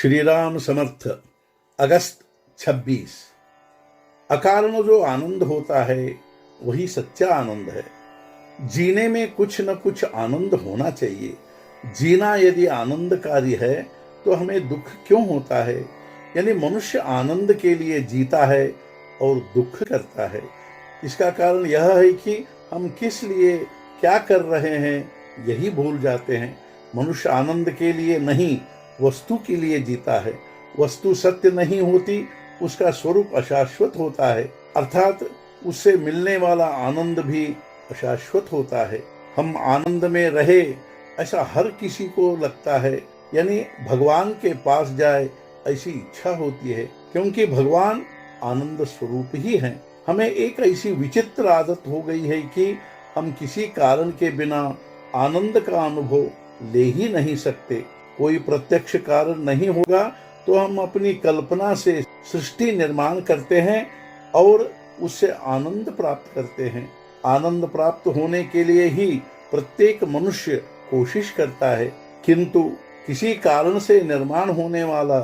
श्री राम समर्थ। अगस्त 26। अकारण जो आनंद होता है वही सच्चा आनंद है। जीने में कुछ न कुछ आनंद होना चाहिए। जीना यदि आनंदकारी है तो हमें दुख क्यों होता है? यानी मनुष्य आनंद के लिए जीता है और दुख करता है। इसका कारण यह है कि हम किस लिए क्या कर रहे हैं यही भूल जाते हैं। मनुष्य आनंद के लिए नहीं, वस्तु के लिए जीता है। वस्तु सत्य नहीं होती, उसका स्वरूप अशाश्वत होता है, अर्थात उससे मिलने वाला आनंद भी अशाश्वत होता है। हम आनंद में रहे ऐसा हर किसी को लगता है, यानी भगवान के पास जाए ऐसी इच्छा होती है, क्योंकि भगवान आनंद स्वरूप ही हैं। हमें एक ऐसी विचित्र आदत हो गई है कि हम किसी कारण के बिना आनंद का अनुभव ले ही नहीं सकते। कोई प्रत्यक्ष कारण नहीं होगा तो हम अपनी कल्पना से सृष्टि निर्माण करते हैं और उससे आनंद प्राप्त करते हैं। आनंद प्राप्त होने के लिए ही प्रत्येक मनुष्य कोशिश करता है, किंतु किसी कारण से निर्माण होने वाला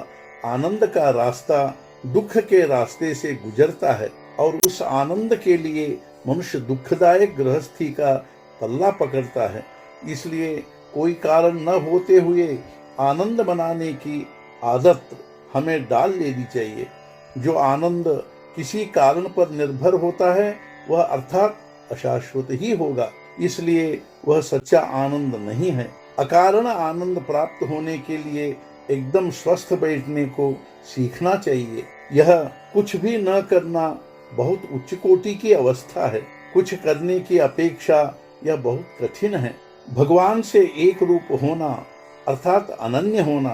आनंद का रास्ता दुख के रास्ते से गुजरता है और उस आनंद के लिए मनुष्य दुखदायक गृहस्थी का पल्ला पकड़ता है। इसलिए कोई कारण न होते हुए आनंद मनाने की आदत हमें डाल लेनी चाहिए। जो आनंद किसी कारण पर निर्भर होता है वह अर्थात अशाश्वत ही होगा, इसलिए वह सच्चा आनंद नहीं है। अकारण आनंद प्राप्त होने के लिए एकदम स्वस्थ बैठने को सीखना चाहिए। यह कुछ भी न करना बहुत उच्च कोटि की अवस्था है। कुछ करने की अपेक्षा यह बहुत कठिन है। भगवान से एक रूप होना अर्थात अनन्य होना,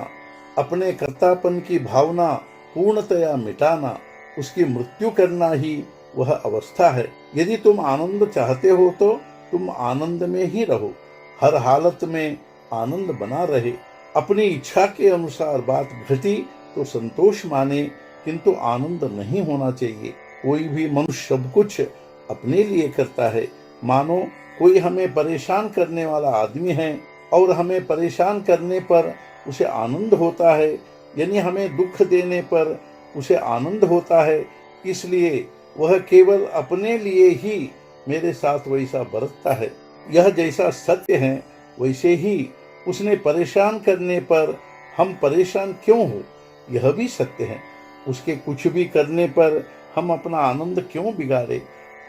अपने कर्तापन की भावना पूर्णतया मिटाना, उसकी मृत्यु करना ही वह अवस्था है। यदि तुम आनंद चाहते हो तो तुम आनंद में ही रहो, हर हालत में आनंद बना रहे। अपनी इच्छा के अनुसार बात घटी तो संतोष माने, किंतु आनंद नहीं होना चाहिए। कोई भी मनुष्य सब कुछ अपने लिए करता है। मानो कोई हमें परेशान करने वाला आदमी है और हमें परेशान करने पर उसे आनंद होता है, यानी हमें दुख देने पर उसे आनंद होता है, इसलिए वह केवल अपने लिए ही मेरे साथ वैसा बरतता है। यह जैसा सत्य है वैसे ही उसने परेशान करने पर हम परेशान क्यों हो यह भी सत्य है। उसके कुछ भी करने पर हम अपना आनंद क्यों बिगाड़े।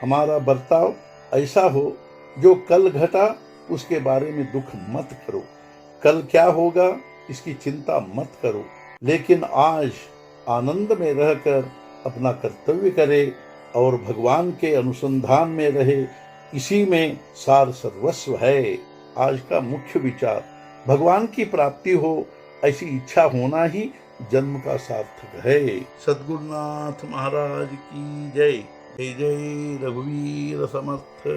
हमारा बर्ताव ऐसा हो जो कल घटा उसके बारे में दुख मत करो, कल क्या होगा इसकी चिंता मत करो, लेकिन आज आनंद में रहकर अपना कर्तव्य करे और भगवान के अनुसंधान में रहे। इसी में सार सर्वस्व है। आज का मुख्य विचार भगवान की प्राप्ति हो ऐसी इच्छा होना ही जन्म का सार्थक है। सद्गुरुनाथ महाराज की जय। जय जय रघुवीर समर्थ।